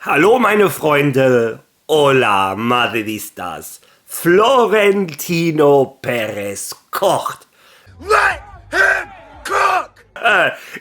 Hallo meine Freunde, hola Madridistas, Florentino Perez kocht. Let him cook!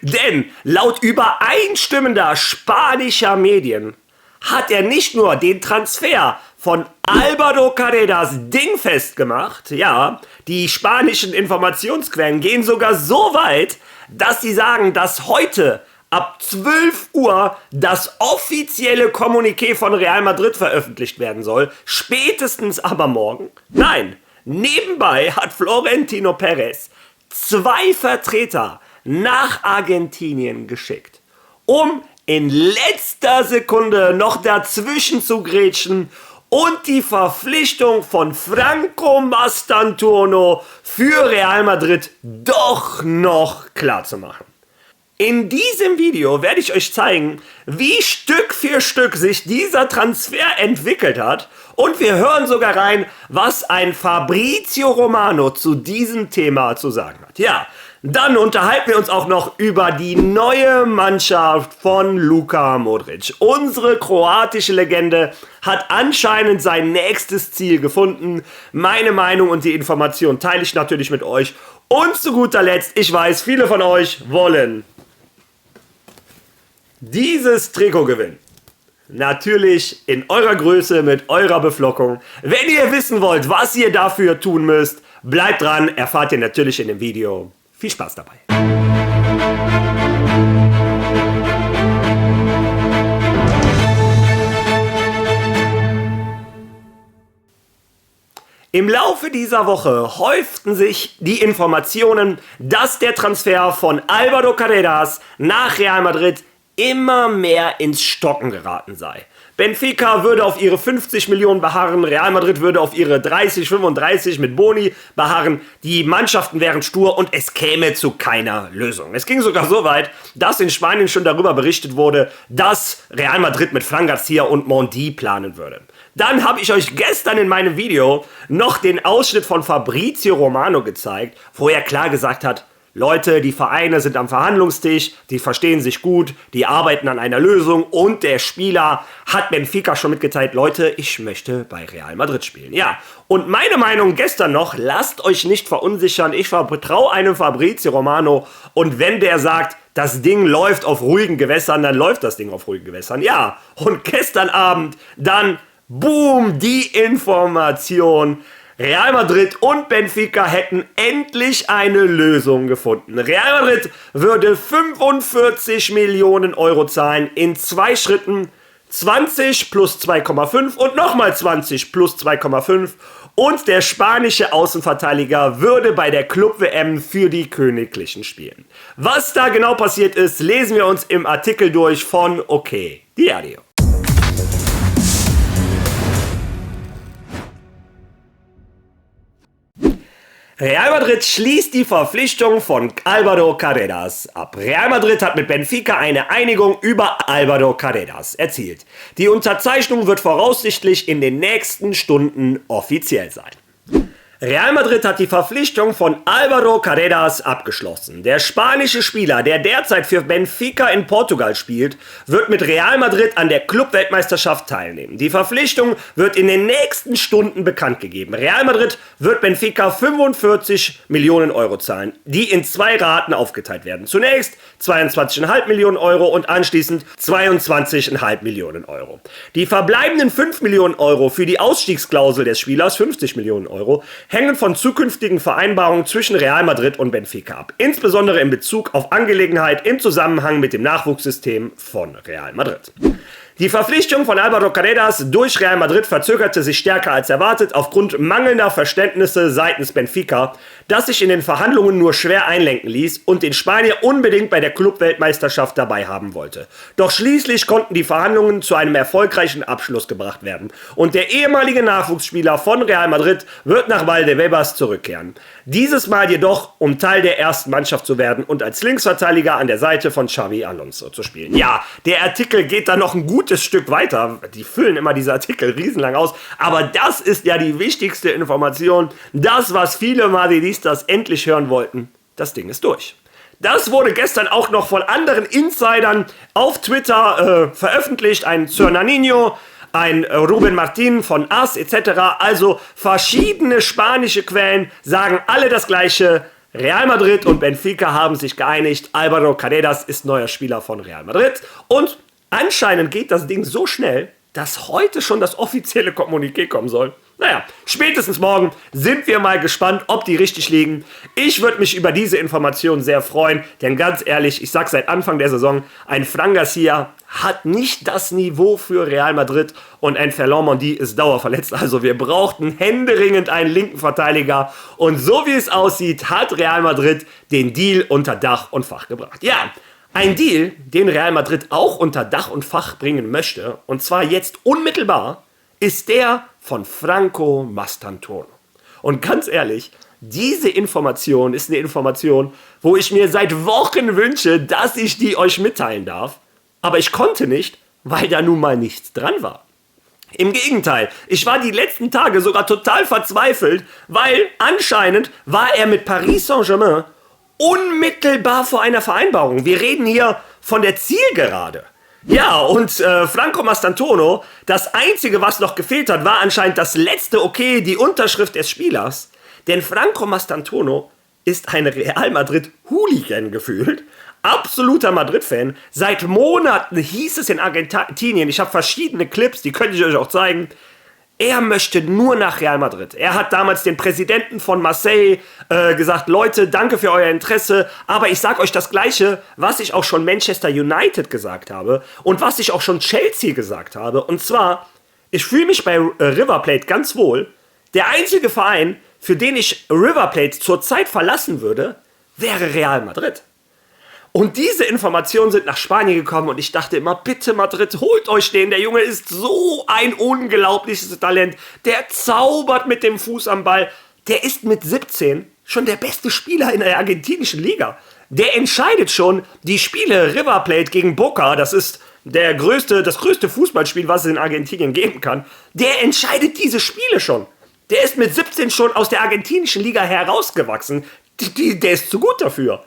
Denn laut übereinstimmender spanischer Medien hat er nicht nur den Transfer von Álvaro Carreras dingfest gemacht, ja, die spanischen Informationsquellen gehen sogar so weit, dass sie sagen, dass heute ab 12 Uhr das offizielle Kommuniqué von Real Madrid veröffentlicht werden soll, spätestens aber morgen. Nein, nebenbei hat Florentino Perez 2 Vertreter nach Argentinien geschickt, um in letzter Sekunde noch dazwischen zu grätschen und die Verpflichtung von Franco Mastantuono für Real Madrid doch noch klar zu machen. In diesem Video werde ich euch zeigen, wie Stück für Stück sich dieser Transfer entwickelt hat, und wir hören sogar rein, was ein Fabrizio Romano zu diesem Thema zu sagen hat. Ja, dann unterhalten wir uns auch noch über die neue Mannschaft von Luka Modric. Unsere kroatische Legende hat anscheinend sein nächstes Ziel gefunden. Meine Meinung und die Information teile ich natürlich mit euch. Und zu guter Letzt, ich weiß, viele von euch wollen dieses Trikot gewinnen. Natürlich in eurer Größe mit eurer Beflockung. Wenn ihr wissen wollt, was ihr dafür tun müsst, bleibt dran, erfahrt ihr natürlich in dem Video. Viel Spaß dabei. Im Laufe dieser Woche häuften sich die Informationen, dass der Transfer von Álvaro Carreras nach Real Madrid immer mehr ins Stocken geraten sei. Benfica würde auf ihre 50 Millionen beharren, Real Madrid würde auf ihre 30, 35 mit Boni beharren, die Mannschaften wären stur und es käme zu keiner Lösung. Es ging sogar so weit, dass in Spanien schon darüber berichtet wurde, dass Real Madrid mit Fran Garcia und Mondi planen würde. Dann habe ich euch gestern in meinem Video noch den Ausschnitt von Fabrizio Romano gezeigt, wo er klar gesagt hat, Leute, die Vereine sind am Verhandlungstisch, die verstehen sich gut, die arbeiten an einer Lösung und der Spieler hat Benfica schon mitgeteilt, Leute, ich möchte bei Real Madrid spielen. Ja, und meine Meinung gestern noch, lasst euch nicht verunsichern, ich vertraue einem Fabrizio Romano und wenn der sagt, das Ding läuft auf ruhigen Gewässern, dann läuft das Ding auf ruhigen Gewässern. Ja, und gestern Abend dann, boom, die Information, Real Madrid und Benfica hätten endlich eine Lösung gefunden. Real Madrid würde 45 Millionen Euro zahlen in 2 Schritten, 20 plus 2,5 und nochmal 20 plus 2,5. Und der spanische Außenverteidiger würde bei der Club-WM für die Königlichen spielen. Was da genau passiert ist, lesen wir uns im Artikel durch von OK Diario. Real Madrid schließt die Verpflichtung von Álvaro Carreras ab. Real Madrid hat mit Benfica eine Einigung über Álvaro Carreras erzielt. Die Unterzeichnung wird voraussichtlich in den nächsten Stunden offiziell sein. Real Madrid hat die Verpflichtung von Álvaro Carreras abgeschlossen. Der spanische Spieler, der derzeit für Benfica in Portugal spielt, wird mit Real Madrid an der Club-Weltmeisterschaft teilnehmen. Die Verpflichtung wird in den nächsten Stunden bekannt gegeben. Real Madrid wird Benfica 45 Millionen Euro zahlen, die in 2 Raten aufgeteilt werden. Zunächst 22,5 Millionen Euro und anschließend 22,5 Millionen Euro. Die verbleibenden 5 Millionen Euro für die Ausstiegsklausel des Spielers, 50 Millionen Euro, hängen von zukünftigen Vereinbarungen zwischen Real Madrid und Benfica ab. Insbesondere in Bezug auf Angelegenheit im Zusammenhang mit dem Nachwuchssystem von Real Madrid. Die Verpflichtung von Álvaro Carreras durch Real Madrid verzögerte sich stärker als erwartet aufgrund mangelnder Verständnisse seitens Benfica, das sich in den Verhandlungen nur schwer einlenken ließ und den Spanier unbedingt bei der Club-Weltmeisterschaft dabei haben wollte. Doch schließlich konnten die Verhandlungen zu einem erfolgreichen Abschluss gebracht werden und der ehemalige Nachwuchsspieler von Real Madrid wird nach Valdebebas zurückkehren. Dieses Mal jedoch, um Teil der ersten Mannschaft zu werden und als Linksverteidiger an der Seite von Xavi Alonso zu spielen. Ja, der Artikel geht dann noch ein gutes Stück weiter. Die füllen immer diese Artikel riesenlang aus. Aber das ist ja die wichtigste Information. Das, was viele Madridistas endlich hören wollten. Das Ding ist durch. Das wurde gestern auch noch von anderen Insidern auf Twitter veröffentlicht. Ein Sir Naninho, ein Ruben Martin von AS etc. Also verschiedene spanische Quellen sagen alle das Gleiche. Real Madrid und Benfica haben sich geeinigt. Álvaro Carreras ist neuer Spieler von Real Madrid. Und anscheinend geht das Ding so schnell, dass heute schon das offizielle Kommuniqué kommen soll. Naja, spätestens morgen sind wir mal gespannt, ob die richtig liegen. Ich würde mich über diese Information sehr freuen, denn ganz ehrlich, ich sage seit Anfang der Saison, ein Fran Garcia hat nicht das Niveau für Real Madrid und ein Ferland Mendy ist dauerverletzt. Also wir brauchten händeringend einen linken Verteidiger und so wie es aussieht, hat Real Madrid den Deal unter Dach und Fach gebracht. Ja, ein Deal, den Real Madrid auch unter Dach und Fach bringen möchte, und zwar jetzt unmittelbar, ist der von Franco Mastantuono. Und ganz ehrlich, diese Information ist eine Information, wo ich mir seit Wochen wünsche, dass ich die euch mitteilen darf. Aber ich konnte nicht, weil da nun mal nichts dran war. Im Gegenteil, ich war die letzten Tage sogar total verzweifelt, weil anscheinend war er mit Paris Saint-Germain unmittelbar vor einer Vereinbarung. Wir reden hier von der Zielgerade. Ja, und Franco Mastantuono, das Einzige, was noch gefehlt hat, war anscheinend das letzte Okay, die Unterschrift des Spielers. Denn Franco Mastantuono ist ein Real Madrid-Hooligan gefühlt. Absoluter Madrid-Fan. Seit Monaten hieß es in Argentinien, ich habe verschiedene Clips, die könnte ich euch auch zeigen, er möchte nur nach Real Madrid. Er hat damals den Präsidenten von Marseille gesagt, Leute, danke für euer Interesse, aber ich sage euch das Gleiche, was ich auch schon Manchester United gesagt habe und was ich auch schon Chelsea gesagt habe. Und zwar, ich fühle mich bei River Plate ganz wohl. Der einzige Verein, für den ich River Plate zurzeit verlassen würde, wäre Real Madrid. Und diese Informationen sind nach Spanien gekommen und ich dachte immer, bitte Madrid, holt euch den. Der Junge ist so ein unglaubliches Talent. Der zaubert mit dem Fuß am Ball. Der ist mit 17 schon der beste Spieler in der argentinischen Liga. Der entscheidet schon die Spiele River Plate gegen Boca. Das ist das größte Fußballspiel, was es in Argentinien geben kann. Der entscheidet diese Spiele schon. Der ist mit 17 schon aus der argentinischen Liga herausgewachsen. Der ist zu gut dafür.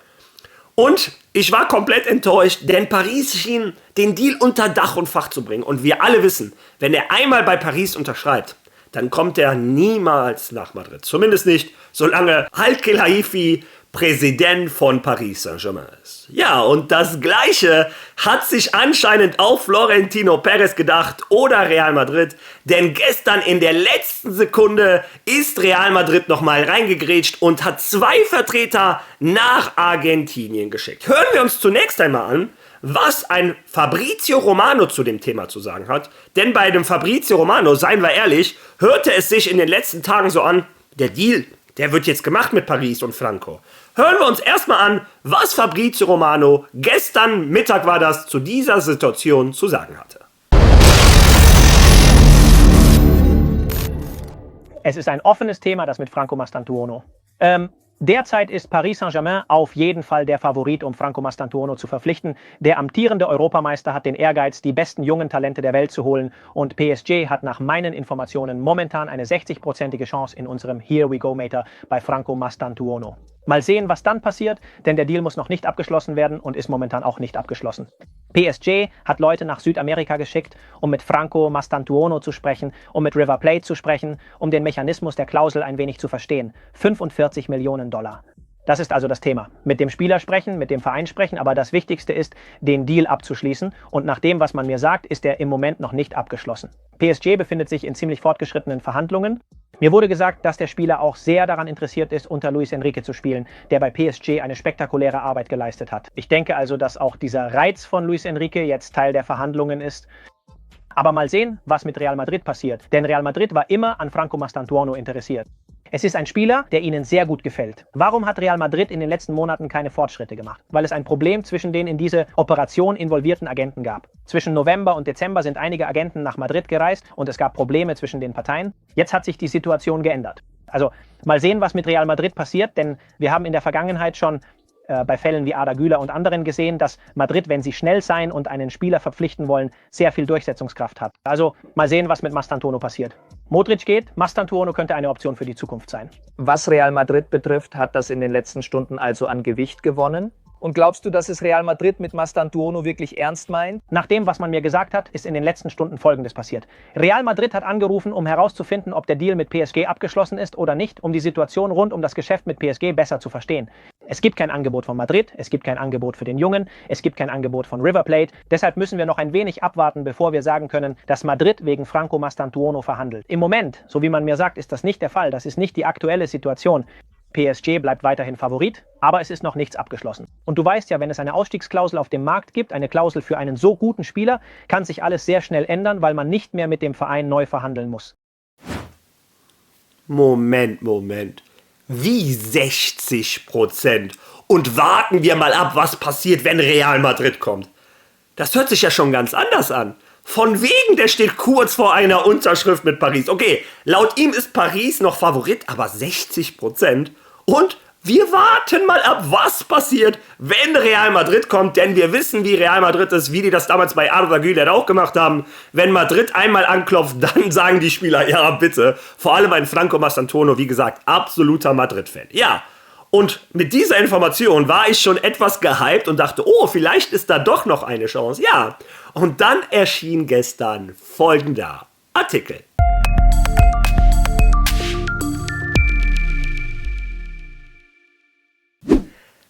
Und ich war komplett enttäuscht, denn Paris schien den Deal unter Dach und Fach zu bringen. Und wir alle wissen, wenn er einmal bei Paris unterschreibt, dann kommt er niemals nach Madrid. Zumindest nicht, solange Al-Khelaifi Präsident von Paris Saint-Germain ist. Ja, und das Gleiche hat sich anscheinend auch Florentino Perez gedacht oder Real Madrid, denn gestern in der letzten Sekunde ist Real Madrid nochmal reingegrätscht und hat 2 Vertreter nach Argentinien geschickt. Hören wir uns zunächst einmal an, was ein Fabrizio Romano zu dem Thema zu sagen hat, denn bei dem Fabrizio Romano, seien wir ehrlich, hörte es sich in den letzten Tagen so an, der Deal, der wird jetzt gemacht mit Paris und Franco. Hören wir uns erstmal an, was Fabrizio Romano gestern Mittag war das zu dieser Situation zu sagen hatte. Es ist ein offenes Thema, das mit Franco Mastantuono. Derzeit ist Paris Saint-Germain auf jeden Fall der Favorit, um Franco Mastantuono zu verpflichten. Der amtierende Europameister hat den Ehrgeiz, die besten jungen Talente der Welt zu holen. Und PSG hat nach meinen Informationen momentan eine 60-prozentige Chance in unserem Here We Go Meter bei Franco Mastantuono. Mal sehen, was dann passiert, denn der Deal muss noch nicht abgeschlossen werden und ist momentan auch nicht abgeschlossen. PSG hat Leute nach Südamerika geschickt, um mit Franco Mastantuono zu sprechen, um mit River Plate zu sprechen, um den Mechanismus der Klausel ein wenig zu verstehen. 45 Millionen $. Das ist also das Thema. Mit dem Spieler sprechen, mit dem Verein sprechen, aber das Wichtigste ist, den Deal abzuschließen. Und nach dem, was man mir sagt, ist er im Moment noch nicht abgeschlossen. PSG befindet sich in ziemlich fortgeschrittenen Verhandlungen. Mir wurde gesagt, dass der Spieler auch sehr daran interessiert ist, unter Luis Enrique zu spielen, der bei PSG eine spektakuläre Arbeit geleistet hat. Ich denke also, dass auch dieser Reiz von Luis Enrique jetzt Teil der Verhandlungen ist. Aber mal sehen, was mit Real Madrid passiert. Denn Real Madrid war immer an Franco Mastantuono interessiert. Es ist ein Spieler, der ihnen sehr gut gefällt. Warum hat Real Madrid in den letzten Monaten keine Fortschritte gemacht? Weil es ein Problem zwischen den in diese Operation involvierten Agenten gab. Zwischen November und Dezember sind einige Agenten nach Madrid gereist und es gab Probleme zwischen den Parteien. Jetzt hat sich die Situation geändert. Also mal sehen, was mit Real Madrid passiert, denn wir haben in der Vergangenheit schon bei Fällen wie Arda Güler und anderen gesehen, dass Madrid, wenn sie schnell sein und einen Spieler verpflichten wollen, sehr viel Durchsetzungskraft hat. Also mal sehen, was mit Mastantuono passiert. Modric geht, Mastantuono könnte eine Option für die Zukunft sein. Was Real Madrid betrifft, hat das in den letzten Stunden also an Gewicht gewonnen. Und glaubst du, dass es Real Madrid mit Mastantuono wirklich ernst meint? Nach dem, was man mir gesagt hat, ist in den letzten Stunden Folgendes passiert. Real Madrid hat angerufen, um herauszufinden, ob der Deal mit PSG abgeschlossen ist oder nicht, um die Situation rund um das Geschäft mit PSG besser zu verstehen. Es gibt kein Angebot von Madrid, es gibt kein Angebot für den Jungen, es gibt kein Angebot von River Plate. Deshalb müssen wir noch ein wenig abwarten, bevor wir sagen können, dass Madrid wegen Franco Mastantuono verhandelt. Im Moment, so wie man mir sagt, ist das nicht der Fall. Das ist nicht die aktuelle Situation. PSG bleibt weiterhin Favorit, aber es ist noch nichts abgeschlossen. Und du weißt ja, wenn es eine Ausstiegsklausel auf dem Markt gibt, eine Klausel für einen so guten Spieler, kann sich alles sehr schnell ändern, weil man nicht mehr mit dem Verein neu verhandeln muss. Moment. Wie 60%? Und warten wir mal ab, was passiert, wenn Real Madrid kommt. Das hört sich ja schon ganz anders an. Von wegen, der steht kurz vor einer Unterschrift mit Paris. Okay, laut ihm ist Paris noch Favorit, aber 60%? Und wir warten mal ab, was passiert, wenn Real Madrid kommt. Denn wir wissen, wie Real Madrid ist, wie die das damals bei Arda Güler auch gemacht haben. Wenn Madrid einmal anklopft, dann sagen die Spieler, ja bitte. Vor allem ein Franco Mastantuono, wie gesagt, absoluter Madrid-Fan. Ja, und mit dieser Information war ich schon etwas gehypt und dachte, oh, vielleicht ist da doch noch eine Chance. Ja, und dann erschien gestern folgender Artikel.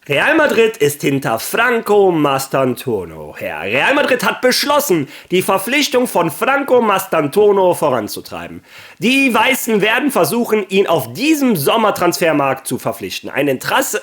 Real Madrid ist hinter Franco Mastantuono her. Real Madrid hat beschlossen, die Verpflichtung von Franco Mastantuono voranzutreiben. Die Weißen werden versuchen, ihn auf diesem Sommertransfermarkt zu verpflichten. Ein Interesse,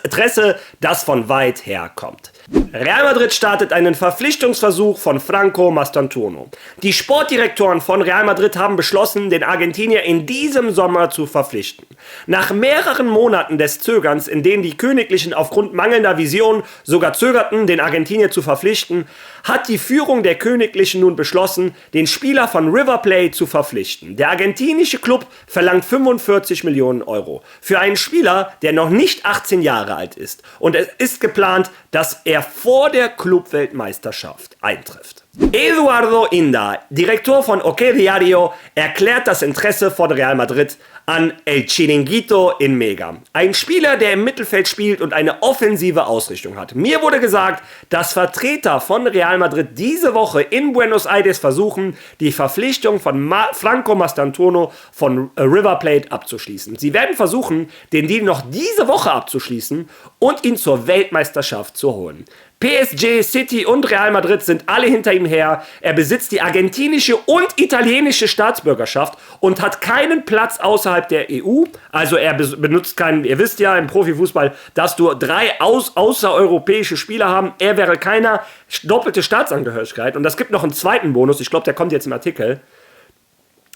das von weit her kommt. Real Madrid startet einen Verpflichtungsversuch von Franco Mastantuono. Die Sportdirektoren von Real Madrid haben beschlossen, den Argentinier in diesem Sommer zu verpflichten. Nach mehreren Monaten des Zögerns, in denen die Königlichen aufgrund mangelnder Vision sogar zögerten, den Argentinier zu verpflichten, hat die Führung der Königlichen nun beschlossen, den Spieler von River Plate zu verpflichten. Der argentinische Klub verlangt 45 Millionen Euro für einen Spieler, der noch nicht 18 Jahre alt ist. Und es ist geplant, dass er vor der Clubweltmeisterschaft eintrifft. Eduardo Inda, Direktor von OK Diario, erklärt das Interesse von Real Madrid an El Chiringuito in Mega. Ein Spieler, der im Mittelfeld spielt und eine offensive Ausrichtung hat. Mir wurde gesagt, dass Vertreter von Real Madrid diese Woche in Buenos Aires versuchen, die Verpflichtung von Franco Mastantuono von River Plate abzuschließen. Sie werden versuchen, den Deal noch diese Woche abzuschließen und ihn zur Weltmeisterschaft zu holen. PSG, City und Real Madrid sind alle hinter ihm her. Er besitzt die argentinische und italienische Staatsbürgerschaft und hat keinen Platz außerhalb der EU. Also er benutzt keinen, ihr wisst ja im Profifußball, dass du 3 außereuropäische Spieler haben. Er wäre keiner, doppelte Staatsangehörigkeit. Und das gibt noch einen zweiten Bonus, ich glaube, der kommt jetzt im Artikel.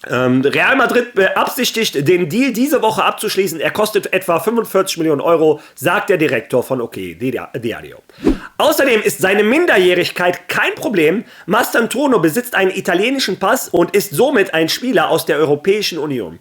Real Madrid beabsichtigt, den Deal diese Woche abzuschließen. Er kostet etwa 45 Millionen Euro, sagt der Direktor von OK Diario. Außerdem ist seine Minderjährigkeit kein Problem. Mastantuono besitzt einen italienischen Pass und ist somit ein Spieler aus der Europäischen Union.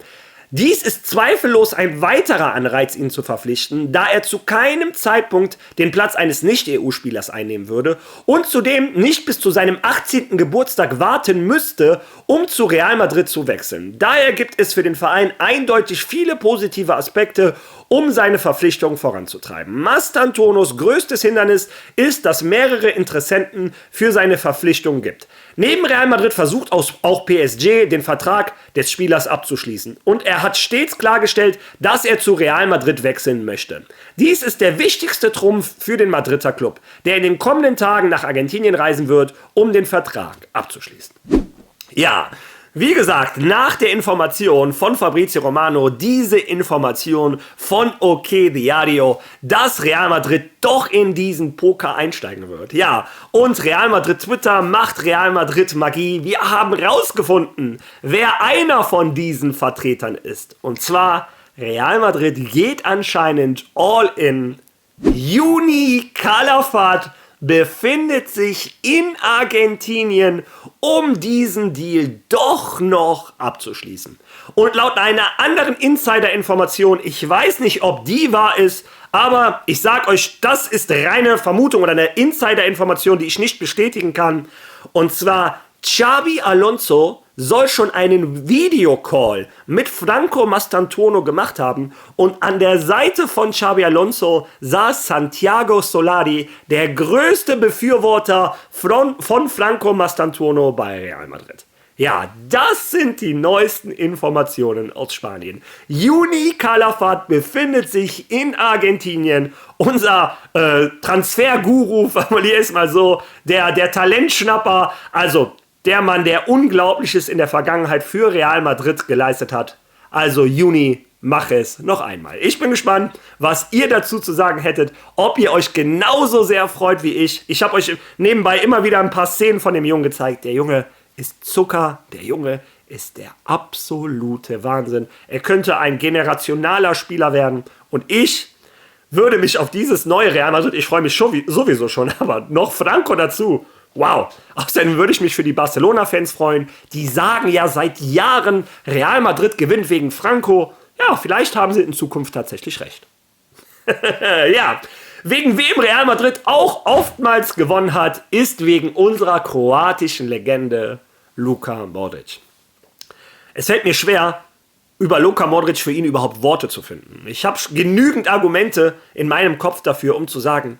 Dies ist zweifellos ein weiterer Anreiz, ihn zu verpflichten, da er zu keinem Zeitpunkt den Platz eines Nicht-EU-Spielers einnehmen würde und zudem nicht bis zu seinem 18. Geburtstag warten müsste, um zu Real Madrid zu wechseln. Daher gibt es für den Verein eindeutig viele positive Aspekte, um seine Verpflichtung voranzutreiben. Mastantuonos größtes Hindernis ist, dass mehrere Interessenten für seine Verpflichtung gibt. Neben Real Madrid versucht auch PSG, den Vertrag des Spielers abzuschließen. Und er hat stets klargestellt, dass er zu Real Madrid wechseln möchte. Dies ist der wichtigste Trumpf für den Madrider Club, der in den kommenden Tagen nach Argentinien reisen wird, um den Vertrag abzuschließen. Ja, wie gesagt, nach der Information von Fabrizio Romano, diese Information von OK Diario, dass Real Madrid doch in diesen Poker einsteigen wird. Ja, und Real Madrid Twitter macht Real Madrid Magie. Wir haben rausgefunden, wer einer von diesen Vertretern ist. Und zwar, Real Madrid geht anscheinend all in. Juni Calafat befindet sich in Argentinien, um diesen Deal doch noch abzuschließen. Und laut einer anderen Insider-Information, ich weiß nicht, ob die wahr ist, aber ich sag euch, das ist reine Vermutung oder eine Insider-Information, die ich nicht bestätigen kann. Und zwar, Xabi Alonso soll schon einen Videocall mit Franco Mastantuono gemacht haben und an der Seite von Xabi Alonso saß Santiago Solari, der größte Befürworter von Franco Mastantuono bei Real Madrid. Ja, das sind die neuesten Informationen aus Spanien. Juni Calafat befindet sich in Argentinien. Unser Transferguru, formuliere es mal so, der Talentschnapper, also der Mann, der Unglaubliches in der Vergangenheit für Real Madrid geleistet hat. Also Juni, mach es noch einmal. Ich bin gespannt, was ihr dazu zu sagen hättet, ob ihr euch genauso sehr freut wie ich. Ich habe euch nebenbei immer wieder ein paar Szenen von dem Jungen gezeigt. Der Junge ist Zucker, der Junge ist der absolute Wahnsinn. Er könnte ein generationaler Spieler werden und ich würde mich auf dieses neue Real Madrid, ich freue mich sowieso schon, aber noch Franco dazu. Wow. Außerdem würde ich mich für die Barcelona-Fans freuen. Die sagen ja seit Jahren, Real Madrid gewinnt wegen Franco. Ja, vielleicht haben sie in Zukunft tatsächlich recht. Ja, wegen wem Real Madrid auch oftmals gewonnen hat, ist wegen unserer kroatischen Legende Luka Modric. Es fällt mir schwer, über Luka Modric für ihn überhaupt Worte zu finden. Ich habe genügend Argumente in meinem Kopf dafür, um zu sagen,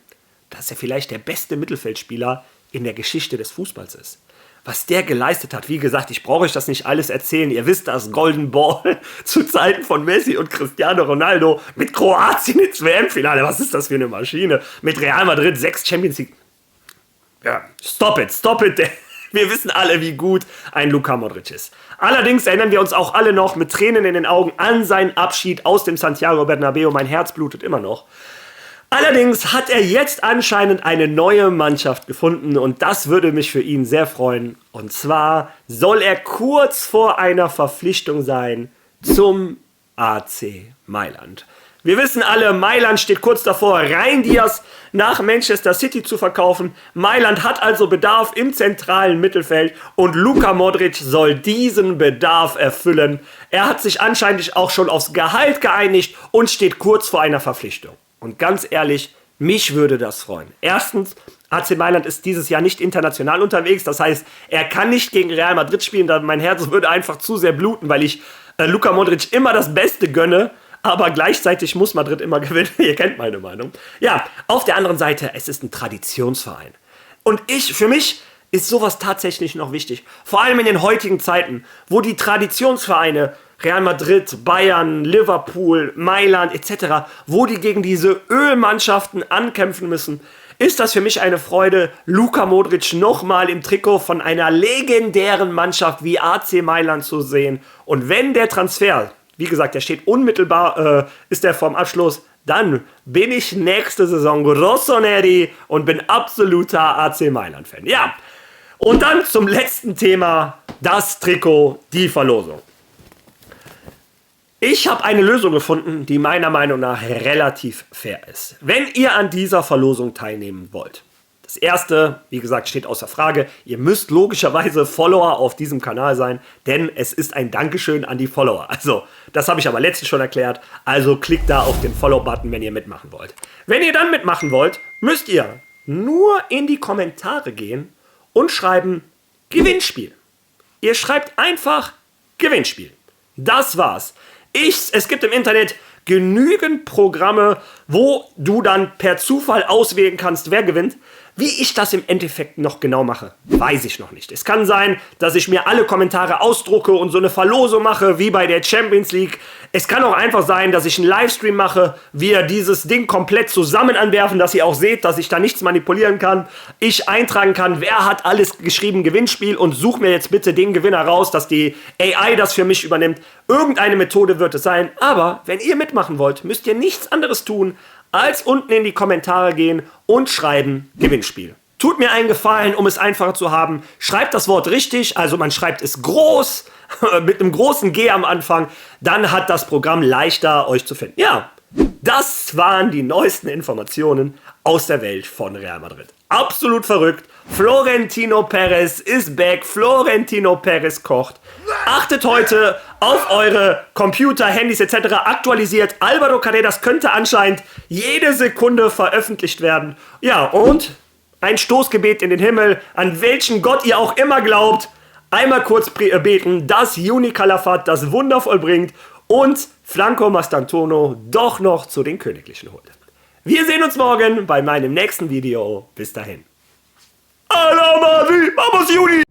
dass er vielleicht der beste Mittelfeldspieler in der Geschichte des Fußballs ist. Was der geleistet hat, wie gesagt, ich brauche euch das nicht alles erzählen. Ihr wisst das, Golden Ball zu Zeiten von Messi und Cristiano Ronaldo mit Kroatien ins WM-Finale. Was ist das für eine Maschine? Mit Real Madrid 6 Champions League. Ja, stop it. Wir wissen alle, wie gut ein Luka Modric ist. Allerdings erinnern wir uns auch alle noch mit Tränen in den Augen an seinen Abschied aus dem Santiago Bernabéu. Mein Herz blutet immer noch. Allerdings hat er jetzt anscheinend eine neue Mannschaft gefunden und das würde mich für ihn sehr freuen. Und zwar soll er kurz vor einer Verpflichtung sein zum AC Mailand. Wir wissen alle, Mailand steht kurz davor, Rein Diaz nach Manchester City zu verkaufen. Mailand hat also Bedarf im zentralen Mittelfeld und Luka Modric soll diesen Bedarf erfüllen. Er hat sich anscheinend auch schon aufs Gehalt geeinigt und steht kurz vor einer Verpflichtung. Und ganz ehrlich, mich würde das freuen. Erstens, AC Mailand ist dieses Jahr nicht international unterwegs. Das heißt, er kann nicht gegen Real Madrid spielen. Mein Herz würde einfach zu sehr bluten, weil ich Luka Modric immer das Beste gönne. Aber gleichzeitig muss Madrid immer gewinnen. Ihr kennt meine Meinung. Ja, auf der anderen Seite, es ist ein Traditionsverein. Und für mich ist sowas tatsächlich noch wichtig. Vor allem in den heutigen Zeiten, wo die Traditionsvereine Real Madrid, Bayern, Liverpool, Mailand etc., wo die gegen diese Ölmannschaften ankämpfen müssen, ist das für mich eine Freude, Luka Modric nochmal im Trikot von einer legendären Mannschaft wie AC Mailand zu sehen. Und wenn der Transfer, wie gesagt, der steht unmittelbar, ist der vorm Abschluss, dann bin ich nächste Saison Rossoneri und bin absoluter AC Mailand-Fan. Ja, und dann zum letzten Thema, das Trikot, die Verlosung. Ich habe eine Lösung gefunden, die meiner Meinung nach relativ fair ist. Wenn ihr an dieser Verlosung teilnehmen wollt. Das erste, wie gesagt, steht außer Frage. Ihr müsst logischerweise Follower auf diesem Kanal sein, denn es ist ein Dankeschön an die Follower. Also, das habe ich aber letztens schon erklärt. Also klickt da auf den Follow-Button, wenn ihr mitmachen wollt. Wenn ihr dann mitmachen wollt, müsst ihr nur in die Kommentare gehen und schreiben Gewinnspiel. Ihr schreibt einfach Gewinnspiel. Das war's. Es gibt im Internet genügend Programme, wo du dann per Zufall auswählen kannst, wer gewinnt. Wie ich das im Endeffekt noch genau mache, weiß ich noch nicht. Es kann sein, dass ich mir alle Kommentare ausdrucke und so eine Verlosung mache, wie bei der Champions League. Es kann auch einfach sein, dass ich einen Livestream mache, wir dieses Ding komplett zusammen anwerfen, dass ihr auch seht, dass ich da nichts manipulieren kann. Ich eintragen kann, wer hat alles geschrieben, Gewinnspiel, und such mir jetzt bitte den Gewinner raus, dass die AI das für mich übernimmt. Irgendeine Methode wird es sein, aber wenn ihr mitmachen wollt, müsst ihr nichts anderes tun, als unten in die Kommentare gehen und schreiben Gewinnspiel. Tut mir einen Gefallen, um es einfacher zu haben. Schreibt das Wort richtig, also man schreibt es groß, mit einem großen G am Anfang. Dann hat das Programm leichter, euch zu finden. Ja, das waren die neuesten Informationen aus der Welt von Real Madrid. Absolut verrückt. Florentino Perez ist back. Florentino Perez kocht. Achtet heute auf eure Computer, Handys etc. Aktualisiert. Álvaro Carreras könnte anscheinend jede Sekunde veröffentlicht werden. Ja, und ein Stoßgebet in den Himmel, an welchen Gott ihr auch immer glaubt. einmal kurz beten, dass Juni Calafat das Wunder vollbringt und Franco Mastantuono doch noch zu den Königlichen holt. Wir sehen uns morgen bei meinem nächsten Video. Bis dahin. A la Madrid, vamos Juni!